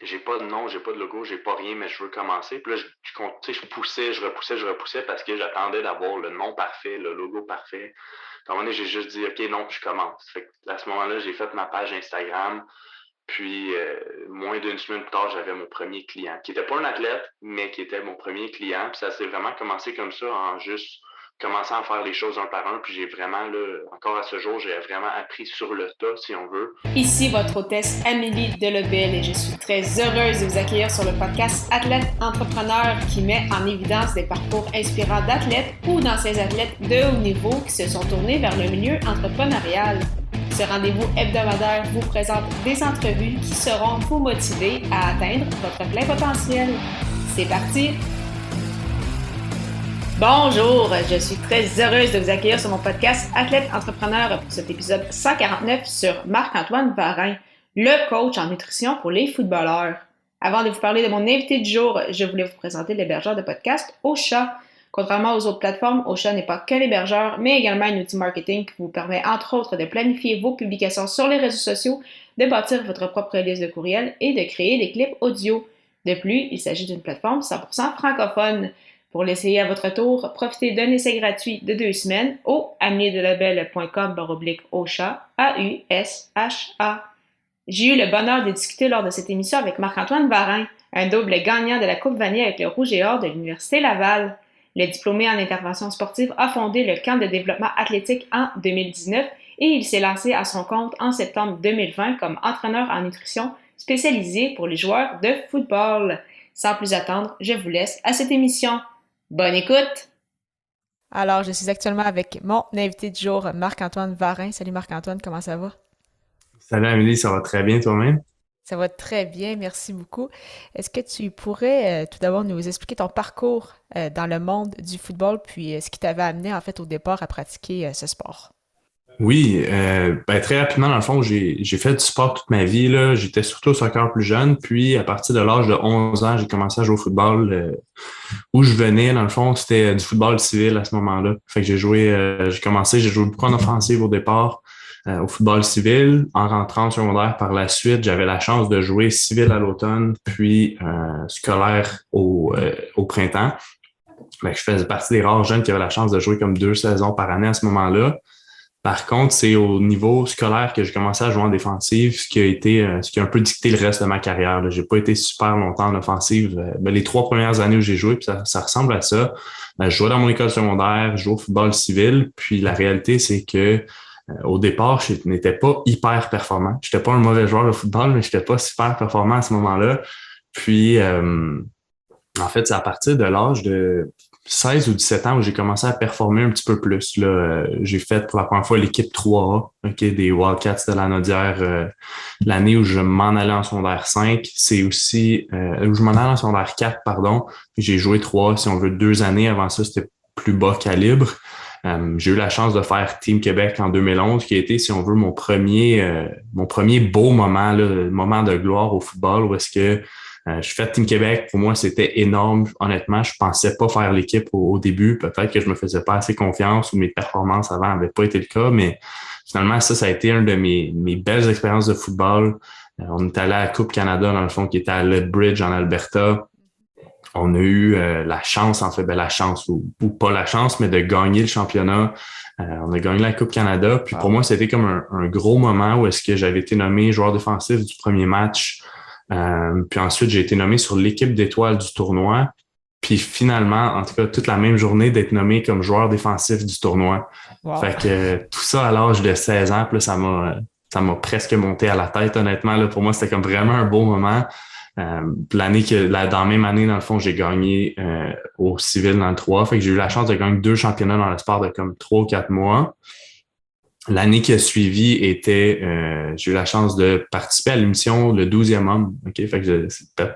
j'ai pas de nom, j'ai pas de logo, j'ai pas rien, mais je veux commencer. Puis là, je poussais, je repoussais parce que j'attendais d'avoir le nom parfait, le logo parfait. À un moment donné, j'ai juste dit, OK, non, je commence. Fait que à ce moment-là, j'ai fait ma page Instagram. Puis, moins d'une semaine plus tard, j'avais mon premier client, qui n'était pas un athlète, mais qui était mon premier client. Puis ça s'est vraiment commencé comme ça, en juste commençant à faire les choses un par un. Puis j'ai vraiment, là, encore à ce jour, j'ai vraiment appris sur le tas, si on veut. Ici votre hôtesse Amélie Delebel et je suis très heureuse de vous accueillir sur le podcast Athlète Entrepreneur qui met en évidence des parcours inspirants d'athlètes ou d'anciens athlètes de haut niveau qui se sont tournés vers le milieu entrepreneurial. Ce rendez-vous hebdomadaire vous présente des entrevues qui seront vous motiver à atteindre votre plein potentiel. C'est parti! Bonjour, je suis très heureuse de vous accueillir sur mon podcast Athlète Entrepreneur pour cet épisode 149 sur Marc-Antoine Varin, le coach en nutrition pour les footballeurs. Avant de vous parler de mon invité du jour, je voulais vous présenter l'hébergeur de podcast Ocha. Contrairement aux autres plateformes, Ocha n'est pas qu'un hébergeur, mais également un outil marketing qui vous permet entre autres de planifier vos publications sur les réseaux sociaux, de bâtir votre propre liste de courriels et de créer des clips audio. De plus, il s'agit d'une plateforme 100% francophone. Pour l'essayer à votre tour, profitez d'un essai gratuit de 2 semaines au ameliedelabel.com/Ocha, A-U-S-H-A. J'ai eu le bonheur de discuter lors de cette émission avec Marc-Antoine Varin, un double gagnant de la Coupe Vanier avec le Rouge et Or de l'Université Laval. Le diplômé en intervention sportive a fondé le camp de développement athlétique en 2019 et il s'est lancé à son compte en septembre 2020 comme entraîneur en nutrition spécialisé pour les joueurs de football. Sans plus attendre, je vous laisse à cette émission. Bonne écoute! Alors, je suis actuellement avec mon invité du jour, Marc-Antoine Varin. Salut Marc-Antoine, comment ça va? Salut Amélie, ça va très bien toi-même? Ça va très bien, merci beaucoup. Est-ce que tu pourrais tout d'abord nous expliquer ton parcours dans le monde du football, puis ce qui t'avait amené en fait au départ à pratiquer ce sport? Oui, très rapidement, dans le fond, j'ai fait du sport toute ma vie, là. J'étais surtout au soccer plus jeune, puis à partir de l'âge de 11 ans, j'ai commencé à jouer au football. Où je venais, dans le fond, c'était du football civil à ce moment-là. Fait que j'ai joué beaucoup en offensive au départ, au football civil. En rentrant au secondaire par la suite, j'avais la chance de jouer civil à l'automne, puis scolaire au printemps. Fait que je faisais partie des rares jeunes qui avaient la chance de jouer comme 2 saisons par année à ce moment-là. Par contre, c'est au niveau scolaire que j'ai commencé à jouer en défensive, ce qui a un peu dicté le reste de ma carrière, là. J'ai pas été super longtemps en offensive. Les 3 premières années où j'ai joué, puis ça ressemble à ça. Je jouais dans mon école secondaire, je jouais au football civil, puis la réalité, c'est que au départ, je n'étais pas hyper performant. J'étais pas un mauvais joueur de football, mais j'étais pas super performant à ce moment-là. Puis, en fait, c'est à partir de l'âge de 16 ou 17 ans où j'ai commencé à performer un petit peu plus. Là, j'ai fait pour la première fois l'équipe 3A, des Wildcats de la Naudière, l'année où je m'en allais en secondaire 5. C'est aussi où je m'en allais en secondaire 4, pardon. Puis j'ai joué 3A, si on veut, 2 années. Avant ça, c'était plus bas calibre. J'ai eu la chance de faire Team Québec en 2011, qui a été, si on veut, mon premier beau moment, là, moment de gloire au football, où est-ce que je fais Team Québec. Pour moi, c'était énorme. Honnêtement, je pensais pas faire l'équipe au début. Peut-être que je me faisais pas assez confiance ou mes performances avant n'avaient pas été le cas, mais finalement, ça a été une de mes belles expériences de football. On est allé à la Coupe Canada, dans le fond, qui était à Lethbridge, en Alberta. On a eu la chance, en fait, la chance ou pas la chance, mais de gagner le championnat. On a gagné la Coupe Canada. Puis pour moi, c'était comme un gros moment où est-ce que j'avais été nommé joueur défensif du premier match. Puis ensuite, j'ai été nommé sur l'équipe d'étoiles du tournoi. Puis finalement, en tout cas, toute la même journée, d'être nommé comme joueur défensif du tournoi. Wow. Fait que tout ça à l'âge de 16 ans, puis là, ça m'a presque monté à la tête, honnêtement. Là, pour moi, c'était comme vraiment un beau moment. Dans la même année, dans le fond, j'ai gagné au civil dans le 3. Fait que j'ai eu la chance de gagner 2 championnats dans l'espace de comme 3 ou 4 mois. L'année qui a suivi j'ai eu la chance de participer à l'émission Le 12e homme. Okay? Fait que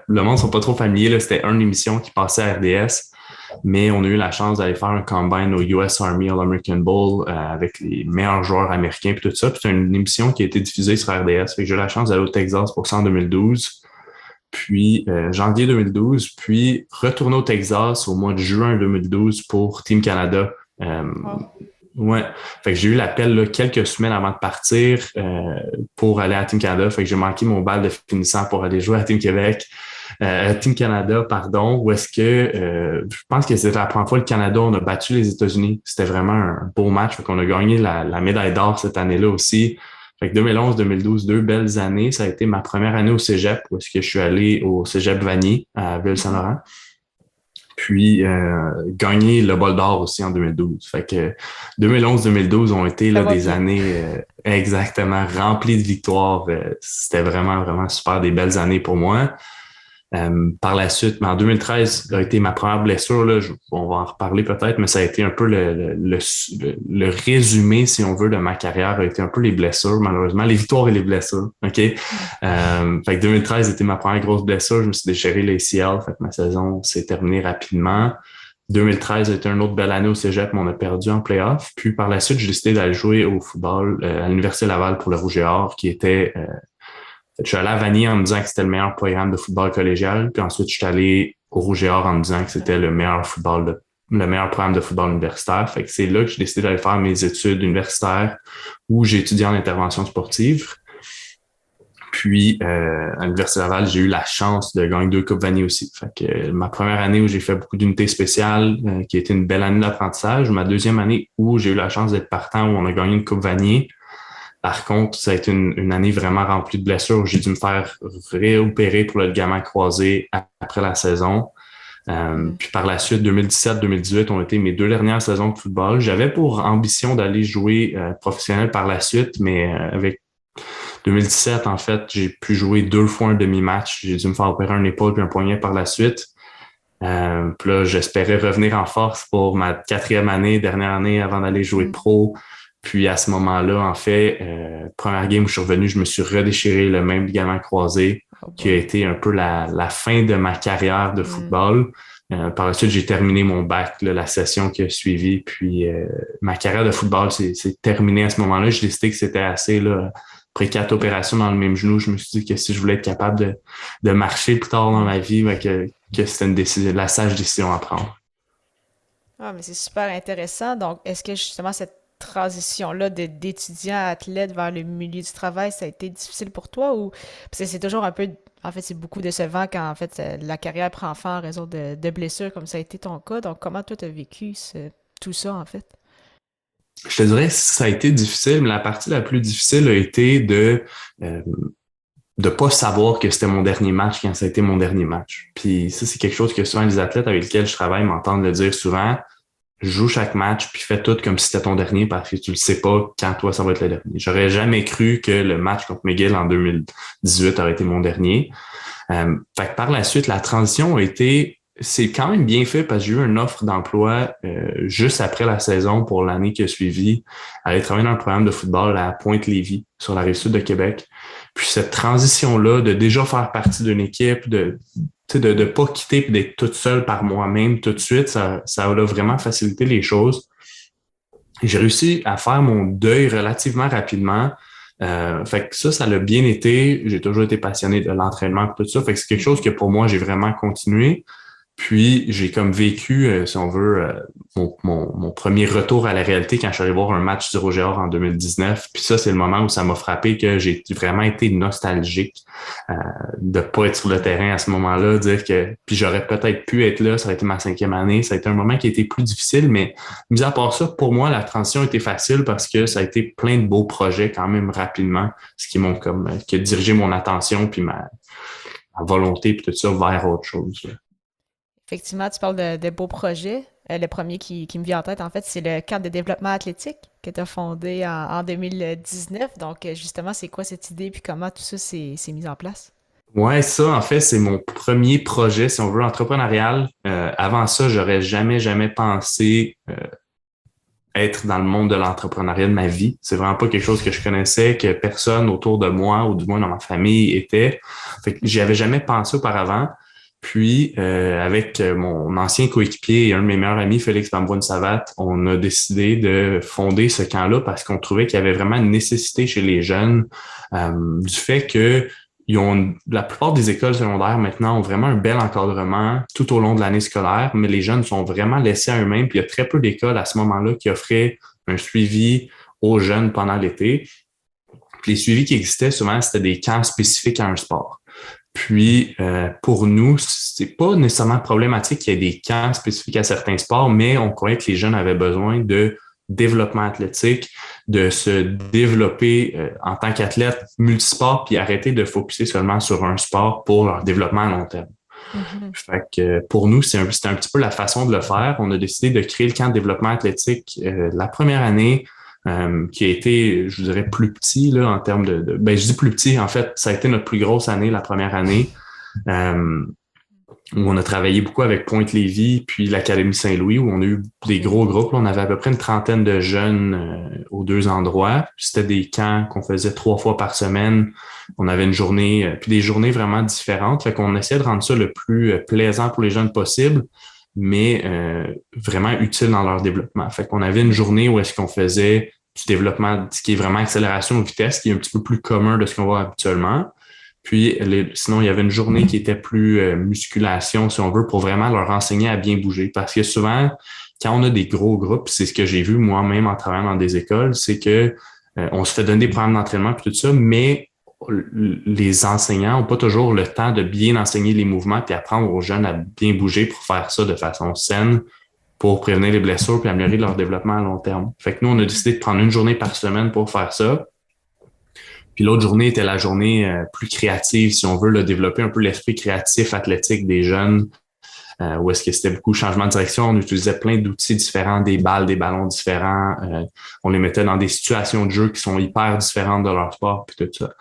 le monde ne sont pas trop familiers, là. C'était une émission qui passait à RDS, mais on a eu la chance d'aller faire un combine au US Army All-American Bowl avec les meilleurs joueurs américains et tout ça. Puis c'est une émission qui a été diffusée sur RDS. Fait que j'ai eu la chance d'aller au Texas pour ça en 2012. Puis janvier 2012, puis retourner au Texas au mois de juin 2012 pour Team Canada. Wow. Ouais. Fait que j'ai eu l'appel là, quelques semaines avant de partir pour aller à Team Canada. Fait que j'ai manqué mon bal de finissant pour aller jouer à Team Québec. Team Canada, pardon, où est-ce que je pense que c'était la première fois le Canada, on a battu les États-Unis. C'était vraiment un beau match. Fait qu'on a gagné la médaille d'or cette année-là aussi. Fait que 2011-2012, 2 belles années. Ça a été ma première année au Cégep, où est-ce que je suis allé au Cégep Vanier à Ville-Saint-Laurent. Puis gagné le bol d'or aussi en 2012. Fait que 2011-2012 ont été là, des années exactement remplies de victoires. C'était vraiment, vraiment super des belles années pour moi. Par la suite, mais en 2013, ça a été ma première blessure. Là, on va en reparler peut-être, mais ça a été un peu le résumé, si on veut, de ma carrière, a été un peu les blessures, malheureusement, les victoires et les blessures. OK? Fait que 2013 était ma première grosse blessure. Je me suis déchiré l'ACL, fait que ma saison s'est terminée rapidement. 2013 a été une autre belle année au Cégep, mais on a perdu en playoff. Puis par la suite, j'ai décidé d'aller jouer au football à l'Université Laval pour le Rouge et Or, qui était je suis allé à Vanier en me disant que c'était le meilleur programme de football collégial. Puis ensuite, je suis allé au Rouge et Or en me disant que c'était le meilleur programme de football universitaire. Fait que c'est là que j'ai décidé d'aller faire mes études universitaires où j'ai étudié en intervention sportive. Puis, à l'Université Laval, j'ai eu la chance de gagner 2 Coupes Vanier aussi. Fait que ma première année où j'ai fait beaucoup d'unités spéciales, qui a été une belle année d'apprentissage. Ma deuxième année où j'ai eu la chance d'être partant, où on a gagné une Coupe Vanier. Par contre, ça a été une année vraiment remplie de blessures. J'ai dû me faire réopérer pour le ligament croisé après la saison. Puis par la suite, 2017-2018 ont été mes 2 dernières saisons de football. J'avais pour ambition d'aller jouer professionnel par la suite, mais avec 2017, en fait, j'ai pu jouer 2 fois un demi-match. J'ai dû me faire opérer un épaule puis un poignet par la suite. Puis là, j'espérais revenir en force pour ma 4e année, dernière année avant d'aller jouer pro. Puis à ce moment-là, en fait, première game où je suis revenu, je me suis redéchiré le même ligament croisé qui a été un peu la fin de ma carrière de football. Par la suite, j'ai terminé mon bac, là, la session qui a suivi. Puis ma carrière de football s'est terminée à ce moment-là. J'ai décidé que c'était assez là. Après 4 opérations dans le même genou, je me suis dit que si je voulais être capable de marcher plus tard dans ma vie, ben que c'était la sage décision à prendre. Ah, mais c'est super intéressant. Donc, est-ce que justement cette transition-là d'étudiant à athlète vers le milieu du travail, ça a été difficile pour toi ou parce que c'est toujours un peu, en fait, c'est beaucoup décevant quand en fait la carrière prend fin en raison de blessures comme ça a été ton cas. Donc, comment toi t'as vécu tout ça en fait? Je te dirais que ça a été difficile, mais la partie la plus difficile a été de pas savoir que c'était mon dernier match quand ça a été mon dernier match. Puis ça, c'est quelque chose que souvent les athlètes avec lesquels je travaille m'entendent le dire souvent. Joue chaque match, puis fais tout comme si c'était ton dernier parce que tu le sais pas quand toi, ça va être le dernier. J'aurais jamais cru que le match contre McGill en 2018 aurait été mon dernier. Fait que par la suite, la transition c'est quand même bien fait parce que j'ai eu une offre d'emploi juste après la saison pour l'année qui a suivi, aller travailler dans un programme de football à Pointe-Lévis, sur la Rive-Sud de Québec. Puis cette transition-là, de déjà faire partie d'une équipe, de pas quitter et d'être toute seule par moi-même tout de suite, ça a vraiment facilité les choses. J'ai réussi à faire mon deuil relativement rapidement. Fait que ça l'a bien été. J'ai toujours été passionné de l'entraînement et tout ça. Fait que c'est quelque chose que pour moi, j'ai vraiment continué. Puis, j'ai comme vécu, si on veut, mon premier retour à la réalité quand je suis allé voir un match du Rouge et Or en 2019. Puis ça, c'est le moment où ça m'a frappé que j'ai vraiment été nostalgique de pas être sur le terrain à ce moment-là, dire que puis j'aurais peut-être pu être là, ça aurait été ma 5e année. Ça a été un moment qui a été plus difficile, mais mis à part ça, pour moi, la transition a été facile parce que ça a été plein de beaux projets quand même rapidement, ce qui qui a dirigé mon attention puis ma volonté puis tout ça vers autre chose. Là. Effectivement, tu parles de beaux projets. Le premier qui me vient en tête, en fait, c'est le camp de développement athlétique que tu as fondé en 2019. Donc, justement, c'est quoi cette idée puis comment tout ça s'est mis en place? Ouais, ça, en fait, c'est mon premier projet, si on veut, entrepreneurial. Avant ça, j'aurais jamais pensé être dans le monde de l'entrepreneuriat de ma vie. C'est vraiment pas quelque chose que je connaissais, que personne autour de moi ou du moins dans ma famille était. Fait que j'y avais jamais pensé auparavant. Puis, avec mon ancien coéquipier et un de mes meilleurs amis, Félix Bamboune-Savat, on a décidé de fonder ce camp-là parce qu'on trouvait qu'il y avait vraiment une nécessité chez les jeunes du fait que la plupart des écoles secondaires maintenant ont vraiment un bel encadrement tout au long de l'année scolaire, mais les jeunes sont vraiment laissés à eux-mêmes. Puis il y a très peu d'écoles à ce moment-là qui offraient un suivi aux jeunes pendant l'été. Puis les suivis qui existaient, souvent, c'était des camps spécifiques à un sport. Puis, pour nous, c'est pas nécessairement problématique qu'il y ait des camps spécifiques à certains sports, mais on croyait que les jeunes avaient besoin de développement athlétique, de se développer en tant qu'athlète multisport, puis arrêter de focuser seulement sur un sport pour leur développement à long terme. Fait que pour nous, c'était un petit peu la façon de le faire. On a décidé de créer le camp de développement athlétique la première année, qui a été, je dirais, plus petit là, en termes ben, je dis plus petit, en fait, ça a été notre plus grosse année, la première année, où on a travaillé beaucoup avec Pointe-Lévis, puis l'Académie Saint-Louis, où on a eu des gros groupes. Là, on avait à peu près une trentaine de jeunes aux deux endroits. Puis c'était des camps qu'on faisait 3 fois par semaine. On avait une journée, puis des journées vraiment différentes. Fait qu'on essayait de rendre ça le plus plaisant pour les jeunes possible, mais vraiment utile dans leur développement. Fait qu'on avait une journée où est-ce qu'on faisait du développement, ce qui est vraiment accélération ou vitesse, qui est un petit peu plus commun de ce qu'on voit habituellement. Puis, sinon, il y avait une journée qui était plus musculation, si on veut, pour vraiment leur enseigner à bien bouger. Parce que souvent, quand on a des gros groupes, c'est ce que j'ai vu moi-même en travaillant dans des écoles, c'est que on se fait donner des programmes d'entraînement puis tout ça, mais les enseignants n'ont pas toujours le temps de bien enseigner les mouvements puis apprendre aux jeunes à bien bouger pour faire ça de façon saine, pour prévenir les blessures puis améliorer leur développement à long terme. Fait que nous, on a décidé de prendre une journée par semaine pour faire ça. Puis l'autre journée était la journée plus créative, si on veut, là, développer un peu l'esprit créatif, athlétique des jeunes, où est-ce que c'était beaucoup de changement de direction. On utilisait plein d'outils différents, des balles, des ballons différents. On les mettait dans des situations de jeu qui sont hyper différentes de leur sport, puis tout ça.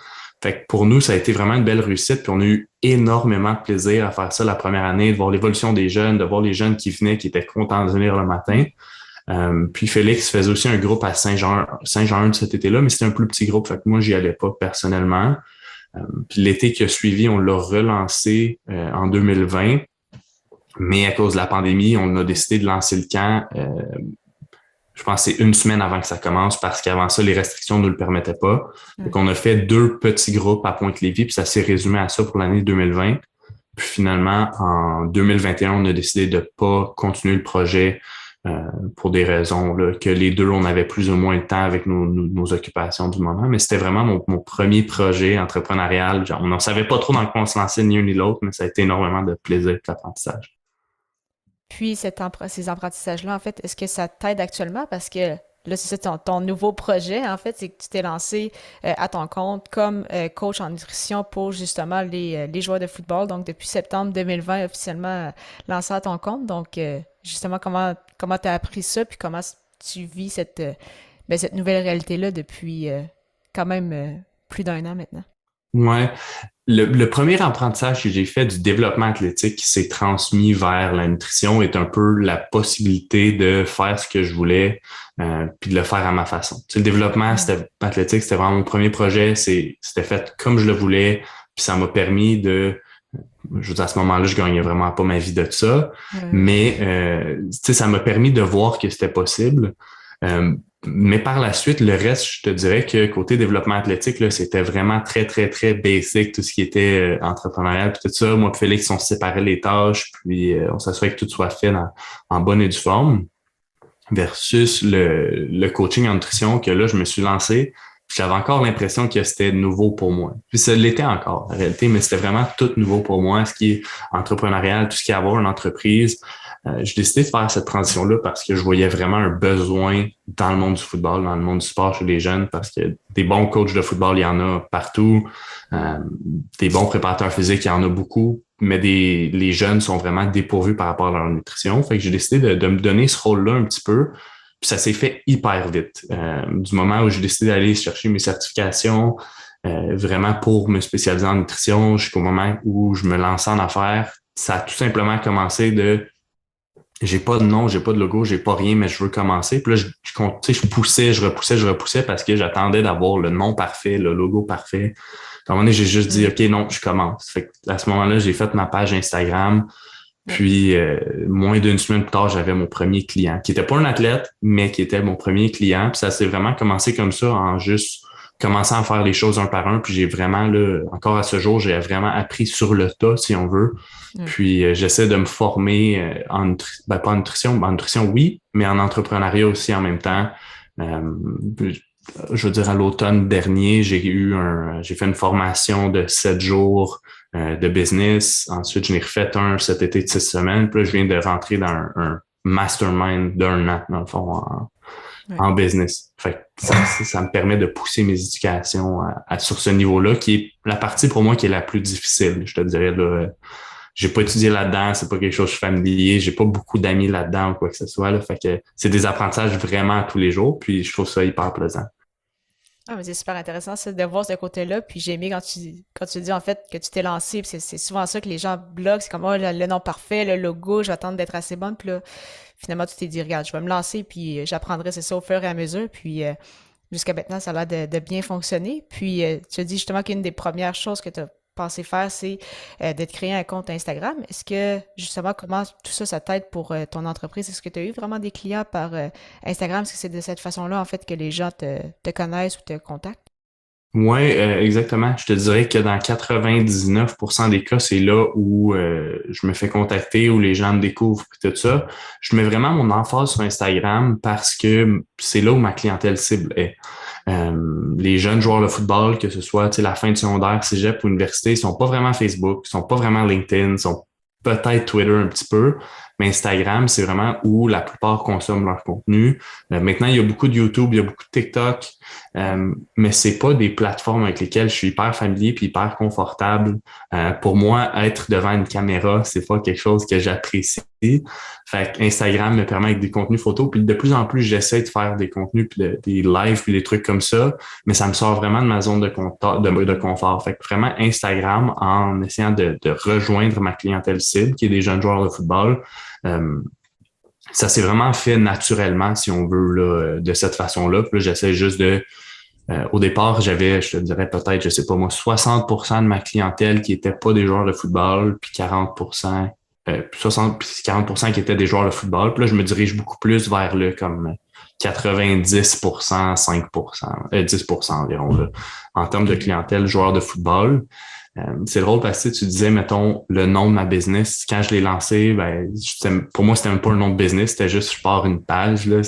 Fait que pour nous, ça a été vraiment une belle réussite, puis on a eu énormément de plaisir à faire ça la première année, de voir l'évolution des jeunes, de voir les jeunes qui venaient, qui étaient contents de venir le matin. Puis Félix faisait aussi un groupe à Saint-Jean de cet été-là, mais c'était un plus petit groupe, fait que moi, j'y allais pas personnellement. Puis l'été qui a suivi, on l'a relancé en 2020, mais à cause de la pandémie, on a décidé de lancer le camp, je pense que c'est une semaine avant que ça commence, parce qu'avant ça, les restrictions ne nous le permettaient pas. Donc, on a fait 2 petits groupes à Pointe-Lévis, puis ça s'est résumé à ça pour l'année 2020. Puis finalement, en 2021, on a décidé de pas continuer le projet pour des raisons là, que les deux, on avait plus ou moins le temps avec nos occupations du moment. Mais c'était vraiment mon premier projet entrepreneurial. Genre, on ne savait pas trop dans quoi on se lançait ni un ni l'autre, mais ça a été énormément de plaisir et d'apprentissage. Puis ces apprentissages-là, en fait, est-ce que ça t'aide actuellement? Parce que là, c'est ça ton nouveau projet, en fait, c'est que tu t'es lancé à ton compte comme coach en nutrition pour justement les joueurs de football. Donc, depuis septembre 2020, officiellement lancé à ton compte. Donc, justement, comment tu as appris ça? Puis comment tu vis cette nouvelle réalité-là depuis quand même plus d'1 an maintenant? Ouais. Le premier apprentissage que j'ai fait du développement athlétique qui s'est transmis vers la nutrition est un peu la possibilité de faire ce que je voulais puis de le faire à ma façon. Tu sais, le développement athlétique, c'était vraiment mon premier projet. C'était fait comme je le voulais. Puis ça m'a permis je veux dire, à ce moment-là, je gagnais vraiment pas ma vie de ça. Mais tu sais, ça m'a permis de voir que c'était possible. Mais par la suite, le reste, je te dirais que côté développement athlétique, là, c'était vraiment très, très, très basic, tout ce qui était entrepreneurial, puis tout ça. Moi et Félix, on séparait les tâches, puis on s'assurait que tout soit fait en bonne et due forme. Versus le coaching en nutrition, que là, je me suis lancé. J'avais encore l'impression que c'était nouveau pour moi. Puis ça l'était encore, en réalité, mais c'était vraiment tout nouveau pour moi, ce qui est entrepreneurial, tout ce qui est avoir une entreprise. J'ai décidé de faire cette transition-là parce que je voyais vraiment un besoin dans le monde du football, dans le monde du sport chez les jeunes, parce que des bons coachs de football, il y en a partout. Des bons préparateurs physiques, il y en a beaucoup, mais les jeunes sont vraiment dépourvus par rapport à leur nutrition. Fait que j'ai décidé de me donner ce rôle-là un petit peu. Puis ça s'est fait hyper vite. Du moment où j'ai décidé d'aller chercher mes certifications, vraiment pour me spécialiser en nutrition, jusqu'au moment où je me lançais en affaires, ça a tout simplement commencé de j'ai pas de nom, j'ai pas de logo, j'ai pas rien, mais je veux commencer. Puis là, je poussais, je repoussais parce que j'attendais d'avoir le nom parfait, le logo parfait. À un moment donné, j'ai juste dit, OK, non, je commence. Fait que à ce moment-là, j'ai fait ma page Instagram. Puis, moins d'une semaine plus tard, j'avais mon premier client, qui était pas un athlète, mais qui était mon premier client. Puis ça s'est vraiment commencé comme ça, en juste commençant à faire les choses un par un. Puis j'ai vraiment, là, encore à ce jour, j'ai vraiment appris sur le tas, si on veut. Puis j'essaie de me former pas en nutrition, oui, mais en entrepreneuriat aussi en même temps. Je veux dire, à l'automne dernier, j'ai fait une formation de 7 jours de business. Ensuite, je n'ai refait un cet été de 6 semaines. Puis là, je viens de rentrer dans un mastermind d'un an, dans le fond, en business. Fait que ça me permet de pousser mes éducations sur ce niveau-là, qui est la partie pour moi qui est la plus difficile. Je te dirais, là, j'ai pas étudié là-dedans, c'est pas quelque chose que je suis familier, j'ai pas beaucoup d'amis là-dedans ou quoi que ce soit. Là, fait que c'est des apprentissages vraiment tous les jours, puis je trouve ça hyper plaisant. Ah, mais c'est super intéressant ça, de voir ce côté-là. Puis j'ai aimé quand tu dis en fait que tu t'es lancé. Puis c'est souvent ça que les gens bloquent. C'est comme oh, le nom parfait, le logo, je vais attendre d'être assez bonne. Puis là, finalement, tu t'es dit, regarde, je vais me lancer, puis j'apprendrai, c'est ça, au fur et à mesure. Puis jusqu'à maintenant, ça a l'air de bien fonctionner. Puis tu as dit justement qu'une des premières choses que tu as pensé faire, c'est de te créer un compte Instagram. Est-ce que, justement, comment tout ça, ça t'aide pour ton entreprise? Est-ce que tu as eu vraiment des clients par Instagram? Est-ce que c'est de cette façon-là, en fait, que les gens te connaissent ou te contactent? Oui, exactement. Je te dirais que dans 99% des cas, c'est là où je me fais contacter, où les gens me découvrent et tout ça. Je mets vraiment mon emphase sur Instagram parce que c'est là où ma clientèle cible est. Les jeunes joueurs de football, que ce soit la fin du secondaire, cégep ou université, ils sont pas vraiment Facebook, ils sont pas vraiment LinkedIn, ils sont peut-être Twitter un petit peu, mais Instagram, c'est vraiment où la plupart consomment leur contenu. Maintenant, il y a beaucoup de YouTube, il y a beaucoup de TikTok, mais c'est pas des plateformes avec lesquelles je suis hyper familier puis hyper confortable. Pour moi, être devant une caméra, c'est pas quelque chose que j'apprécie. Fait que Instagram me permet avec des contenus photos, puis de plus en plus, j'essaie de faire des contenus, puis des lives, puis des trucs comme ça, mais ça me sort vraiment de ma zone de confort. Fait que vraiment Instagram, en essayant de rejoindre ma clientèle cible, qui est des jeunes joueurs de football, ça s'est vraiment fait naturellement, si on veut, là, de cette façon-là. Puis là, j'essaie juste au départ, j'avais, je te dirais peut-être, je sais pas moi, 60% de ma clientèle qui était pas des joueurs de football, puis 40%, 60, puis 40% qui étaient des joueurs de football. Puis là, je me dirige beaucoup plus vers le comme 90%, 5%, 10% environ, là, en termes de clientèle joueurs de football. C'est drôle parce que tu disais, mettons, le nom de ma business. Quand je l'ai lancé, pour moi, c'était même pas un nom de business, c'était juste je pars une page. Là,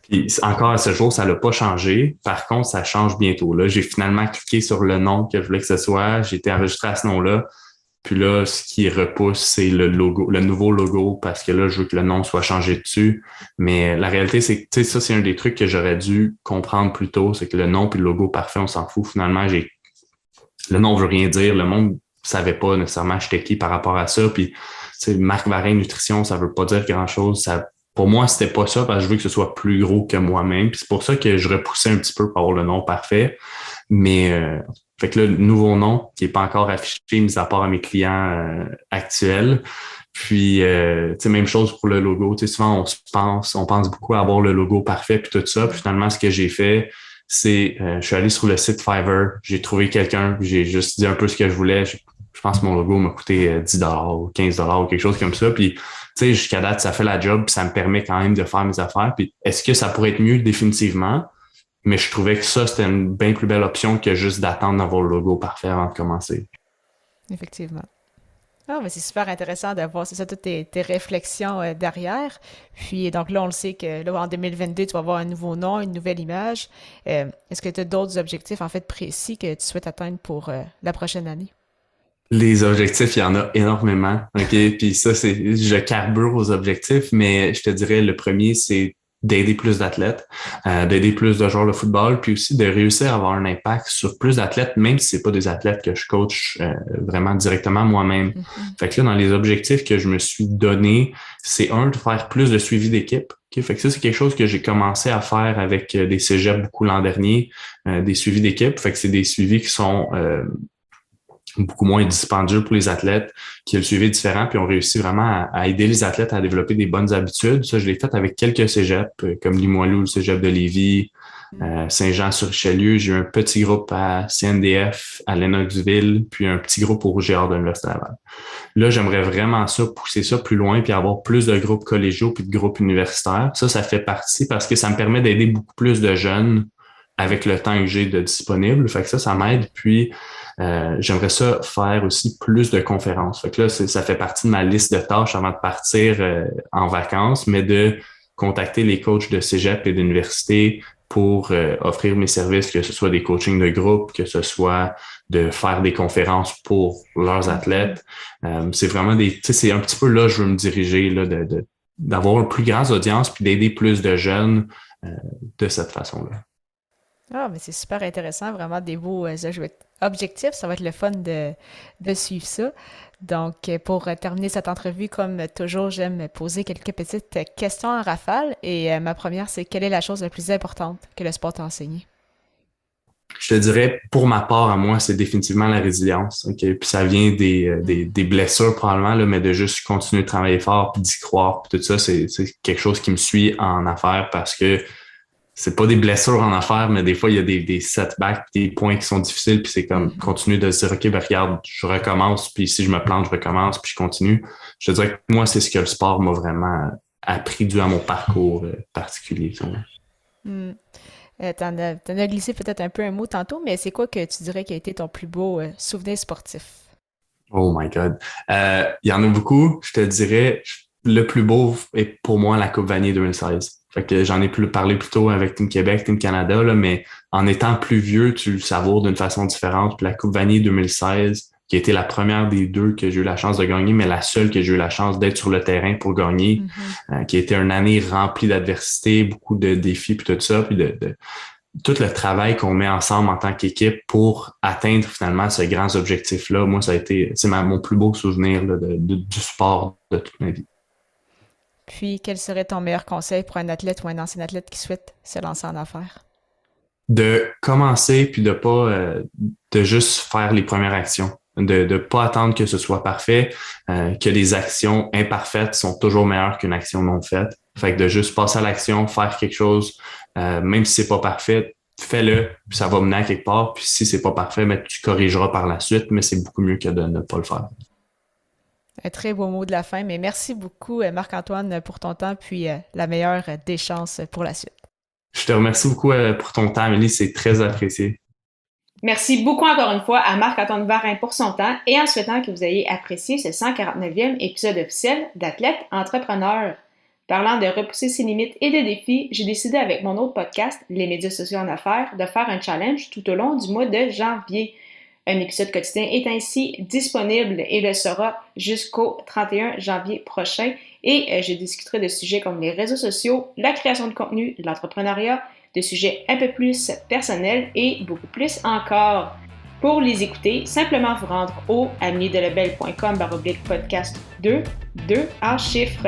Puis encore à ce jour, ça l'a pas changé. Par contre, ça change bientôt. Là, j'ai finalement cliqué sur le nom que je voulais que ce soit. J'ai été enregistré à ce nom-là. Puis là, ce qui repousse, c'est le logo, le nouveau logo, parce que là, je veux que le nom soit changé dessus. Mais la réalité, c'est que ça, c'est un des trucs que j'aurais dû comprendre plus tôt, c'est que le nom puis le logo parfait, on s'en fout. Finalement, le nom veut rien dire. Le monde savait pas nécessairement j'étais qui par rapport à ça. Puis, Marc Varin Nutrition, ça veut pas dire grand-chose. Pour moi, c'était pas ça parce que je veux que ce soit plus gros que moi-même. Puis c'est pour ça que je repoussais un petit peu pour avoir le nom parfait. Mais fait que là, le nouveau nom qui est pas encore affiché, mis à part à mes clients actuels. Puis, même chose pour le logo. Souvent, on pense beaucoup à avoir le logo parfait puis tout ça. Puis finalement, ce que j'ai fait, c'est je suis allé sur le site Fiverr, j'ai trouvé quelqu'un, j'ai juste dit un peu ce que je voulais. Je pense que mon logo m'a coûté 10 ou 15 ou quelque chose comme ça. Puis, jusqu'à date, ça fait la job, puis ça me permet quand même de faire mes affaires. Puis, est-ce que ça pourrait être mieux? Définitivement. Mais je trouvais que ça, c'était une bien plus belle option que juste d'attendre d'avoir le logo parfait avant de commencer. Effectivement. Ah, mais c'est super intéressant de voir, c'est ça, toutes tes réflexions derrière. Puis, donc là, on le sait que là, en 2022, tu vas avoir un nouveau nom, une nouvelle image. Est-ce que tu as d'autres objectifs, en fait, précis que tu souhaites atteindre pour la prochaine année? Les objectifs, il y en a énormément. OK? Puis ça, je carbure aux objectifs, mais je te dirais, le premier, c'est d'aider plus d'athlètes, d'aider plus de joueurs de football, puis aussi de réussir à avoir un impact sur plus d'athlètes, même si c'est pas des athlètes que je coach vraiment directement moi-même. Mm-hmm. Fait que là, dans les objectifs que je me suis donné, c'est de faire plus de suivi d'équipe. Okay? Fait que ça, c'est quelque chose que j'ai commencé à faire avec des cégeps beaucoup l'an dernier, des suivis d'équipe. Fait que c'est des suivis qui sont beaucoup moins dispendieux pour les athlètes, qui le suivi différent, puis on réussit vraiment à aider les athlètes à développer des bonnes habitudes. Ça, je l'ai fait avec quelques cégeps, comme Limoilou, le cégep de Lévis, Saint-Jean-sur-Richelieu. J'ai eu un petit groupe à CNDF, à Lennoxville, puis un petit groupe au Géard de l'Université Laval. Là, j'aimerais vraiment ça, pousser ça plus loin, puis avoir plus de groupes collégiaux puis de groupes universitaires. Ça fait partie parce que ça me permet d'aider beaucoup plus de jeunes avec le temps que j'ai de disponible. Fait que ça m'aide. Puis, j'aimerais ça faire aussi plus de conférences. Fait que là, ça fait partie de ma liste de tâches avant de partir en vacances, mais de contacter les coachs de cégep et d'université pour offrir mes services, que ce soit des coachings de groupe, que ce soit de faire des conférences pour leurs athlètes. C'est vraiment c'est un petit peu là que je veux me diriger, là, d'avoir une plus grande audience puis d'aider plus de jeunes de cette façon-là. Ah, mais c'est super intéressant, vraiment des beaux objectifs. Ça va être le fun de suivre ça. Donc, pour terminer cette entrevue, comme toujours, j'aime poser quelques petites questions en rafale. Et ma première, c'est quelle est la chose la plus importante que le sport t'a enseigné? Je te dirais, pour ma part, à moi, c'est définitivement la résilience. Okay? Puis ça vient des blessures probablement, là, mais de juste continuer de travailler fort, puis d'y croire, puis tout ça, c'est quelque chose qui me suit en affaires parce que c'est pas des blessures en affaires, mais des fois, il y a des setbacks, des points qui sont difficiles, puis c'est comme continuer de se dire, OK, ben regarde, je recommence, puis si je me plante, je recommence, puis je continue. Je te dirais que moi, c'est ce que le sport m'a vraiment appris dû à mon parcours particulier. T'en as glissé peut-être un peu un mot tantôt, mais c'est quoi que tu dirais qui a été ton plus beau souvenir sportif? Oh my God. Il y en a beaucoup. Je te dirais, le plus beau est pour moi la Coupe Vanier 2016. Fait que j'en ai parlé plus tôt avec Team Québec, Team Canada, là, mais en étant plus vieux, tu le savoures d'une façon différente. Puis la Coupe Vanier 2016, qui a été la première des deux que j'ai eu la chance de gagner, mais la seule que j'ai eu la chance d'être sur le terrain pour gagner, qui a été une année remplie d'adversité, beaucoup de défis, puis tout ça, puis de tout le travail qu'on met ensemble en tant qu'équipe pour atteindre finalement ce grand objectif-là. Moi, ça a été mon plus beau souvenir là, du sport de toute ma vie. Puis, quel serait ton meilleur conseil pour un athlète ou un ancien athlète qui souhaite se lancer en affaires? De commencer puis de pas de juste faire les premières actions, de pas attendre que ce soit parfait, que les actions imparfaites sont toujours meilleures qu'une action non faite. Fait que de juste passer à l'action, faire quelque chose, même si c'est pas parfait, fais-le, puis ça va mener à quelque part. Puis si c'est pas parfait, mais tu corrigeras par la suite, mais c'est beaucoup mieux que de ne pas le faire. Un très beau mot de la fin, mais merci beaucoup Marc-Antoine pour ton temps, puis la meilleure des chances pour la suite. Je te remercie beaucoup pour ton temps, Amélie, c'est très apprécié. Merci beaucoup encore une fois à Marc-Antoine Varin pour son temps et en souhaitant que vous ayez apprécié ce 149e épisode officiel d'Athlète Entrepreneur. Parlant de repousser ses limites et de défis, j'ai décidé avec mon autre podcast, Les médias sociaux en affaires, de faire un challenge tout au long du mois de janvier. Un épisode quotidien est ainsi disponible et le sera jusqu'au 31 janvier prochain. Et je discuterai de sujets comme les réseaux sociaux, la création de contenu, l'entrepreneuriat, de sujets un peu plus personnels et beaucoup plus encore. Pour les écouter, simplement vous rendre au ameliedelebel.com/podcast 2 en chiffres.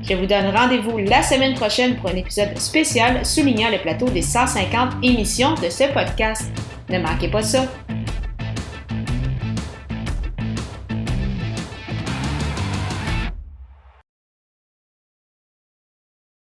Je vous donne rendez-vous la semaine prochaine pour un épisode spécial soulignant le plateau des 150 émissions de ce podcast. Ne manquez pas ça!